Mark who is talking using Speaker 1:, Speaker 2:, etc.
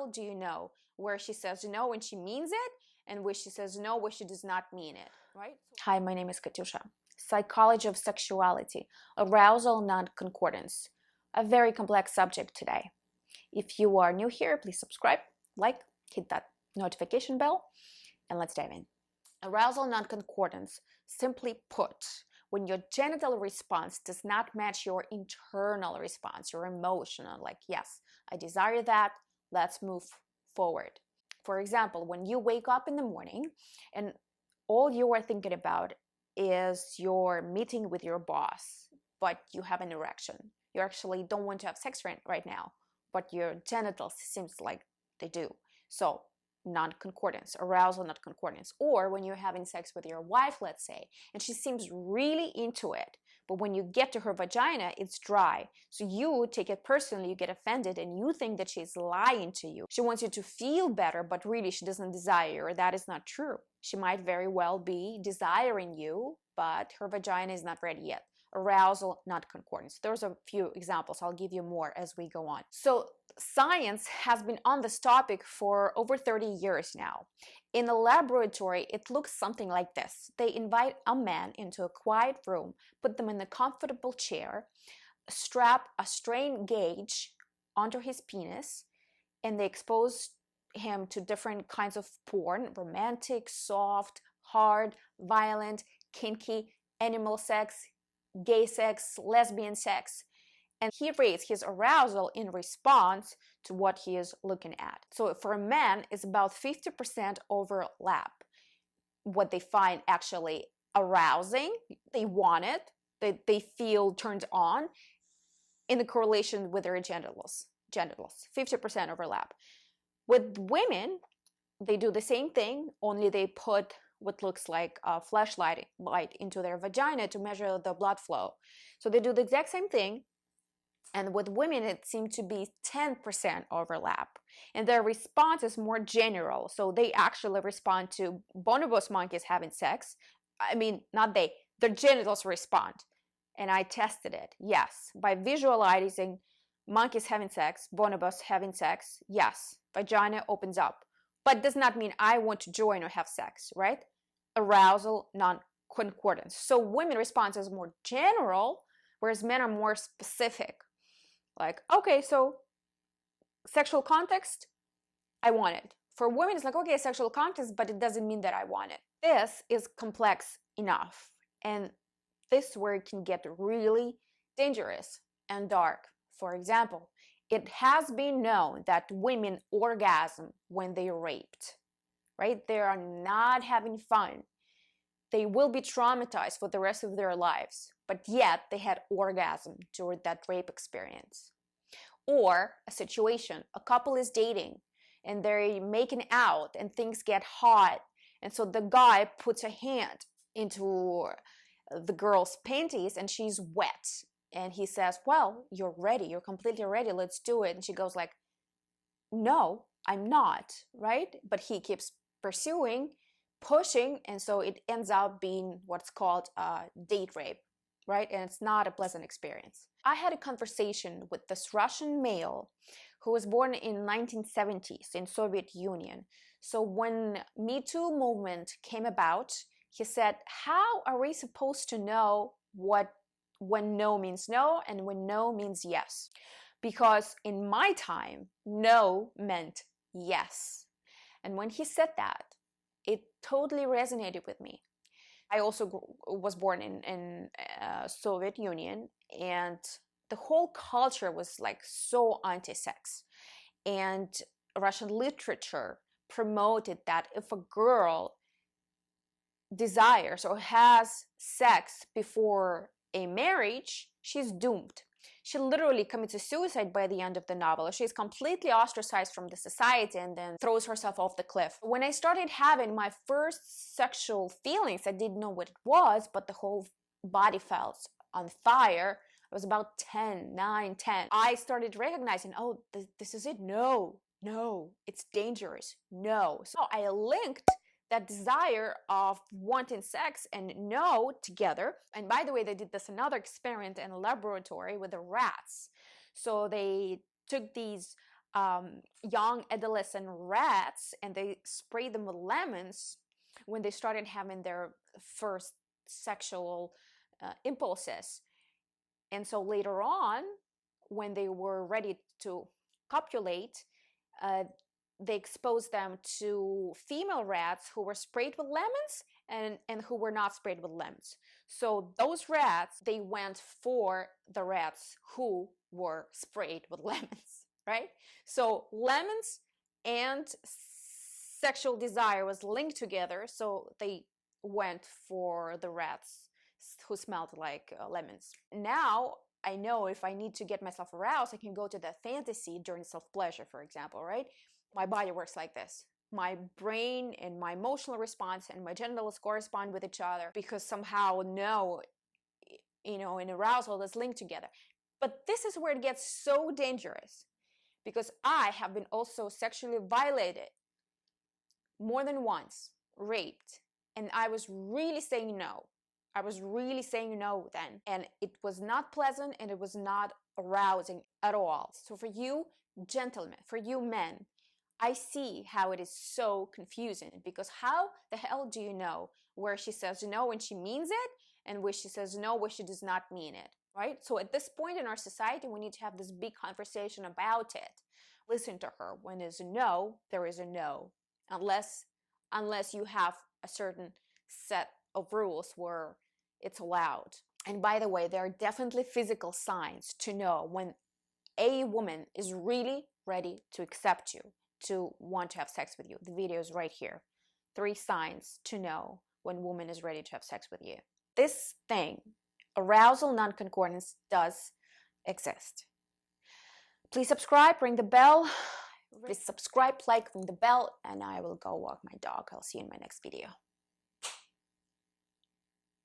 Speaker 1: girl do you know where she says no when she means it, and where she says no where she does not mean it, right? Hi, my name is Katyusha. Psychology of sexuality, arousal non-concordance. A very complex subject today. If you are new here, please subscribe, like, hit that notification bell, and let's dive in. Arousal non-concordance, simply put, when your genital response does not match your internal response, your emotional, like, yes, I desire that, let's move forward. For example, when you wake up in the morning and all you are thinking about is your meeting with your boss, but you have an erection. You actually don't want to have sex right now, but your genitals seems like they do. So non-concordance, arousal non-concordance. Or when you're having sex with your wife, let's say, and she seems really into it, but when you get to her vagina, it's dry. So you take it personally, you get offended, and you think that she's lying to you. She wants you to feel better, but really she doesn't desire you, or that is not true. She might very well be desiring you, but her vagina is not ready yet. Arousal non-concordance. There's a few examples. I'll give you more as we go on. So science has been on this topic for over 30 years now. In a laboratory, it looks something like this. They invite a man into a quiet room, put them in a comfortable chair, strap a strain gauge onto his penis, and they expose him to different kinds of porn: romantic, soft, hard, violent, kinky, animal sex, gay sex, lesbian sex, and he rates his arousal in response to what he is looking at. So for a man, it's about 50% overlap. What they find actually arousing, they want it, they feel turned on, in the correlation with their genitals, 50% overlap. With women, they do the same thing, only they put what looks like a flashlight into their vagina to measure the blood flow. So they do the exact same thing, and with women it seemed to be 10% overlap, and their response is more general. So they actually respond to bonobos monkeys having sex. I mean, not they, their genitals respond. And I tested it, yes, by visualizing monkeys having sex, bonobos having sex, yes, vagina opens up, but does not mean I want to join or have sex, right? Arousal non-concordance. So women response is more general, whereas men are more specific. Like, okay, so sexual context, I want it. For women, it's like, okay, sexual context, but it doesn't mean that I want it. This is complex enough, and this is where it can get really dangerous and dark. For example, it has been known that women orgasm when they are raped, right? They are not having fun. They will be traumatized for the rest of their lives, but yet they had orgasm during that rape experience. Or a situation, a couple is dating and they're making out and things get hot, and so the guy puts a hand into the girl's panties and she's wet, and he says, well, you're ready, you're completely ready, let's do it. And she goes like, no, I'm not, right? But he keeps pursuing, pushing, and so it ends up being what's called date rape, right? And it's not a pleasant experience. I had a conversation with this Russian male who was born in 1970s in Soviet Union. So when Me Too movement came about, he said, how are we supposed to know when no means no and when no means yes? Because in my time, no meant yes. And when he said that, it totally resonated with me. I also was born in Soviet Union, and the whole culture was like so anti-sex. And Russian literature promoted that if a girl desires or has sex before a marriage, she's doomed. She literally commits a suicide by the end of the novel. She's completely ostracized from the society and then throws herself off the cliff. When I started having my first sexual feelings, I didn't know what it was, but the whole body felt on fire. I was about 10, 9, 10. I started recognizing, oh, this is it. No, it's dangerous. No. So I linked that desire of wanting sex and no together. And by the way, they did this another experiment in a laboratory with the rats. So they took these young adolescent rats and they sprayed them with lemons when they started having their first sexual impulses. And so later on, when they were ready to copulate, they exposed them to female rats who were sprayed with lemons and who were not sprayed with lemons. So those rats, they went for the rats who were sprayed with lemons, right? So lemons and sexual desire was linked together, so they went for the rats who smelled like lemons. Now I know if I need to get myself aroused, I can go to the fantasy during self-pleasure, for example, right? My body works like this. My brain and my emotional response and my genitals correspond with each other because somehow in arousal that's linked together. But this is where it gets so dangerous, because I have been also sexually violated more than once, raped, and I was really saying no. I was really saying no then, and it was not pleasant and it was not arousing at all. So for you gentlemen, for you men, I see how it is so confusing, because how the hell do you know where she says no when she means it and where she says no where she does not mean it, right? So at this point in our society, we need to have this big conversation about it. Listen to her. When there's a no, there is a no, unless you have a certain set of rules where it's allowed. And by the way, there are definitely physical signs to know when a woman is really ready to accept you, to want to have sex with you. The video is right here. 3 signs to know when a woman is ready to have sex with you. This thing, arousal non-concordance, does exist. Please subscribe, ring the bell. Please subscribe, like, ring the bell, and I will go walk my dog. I'll see you in my next video.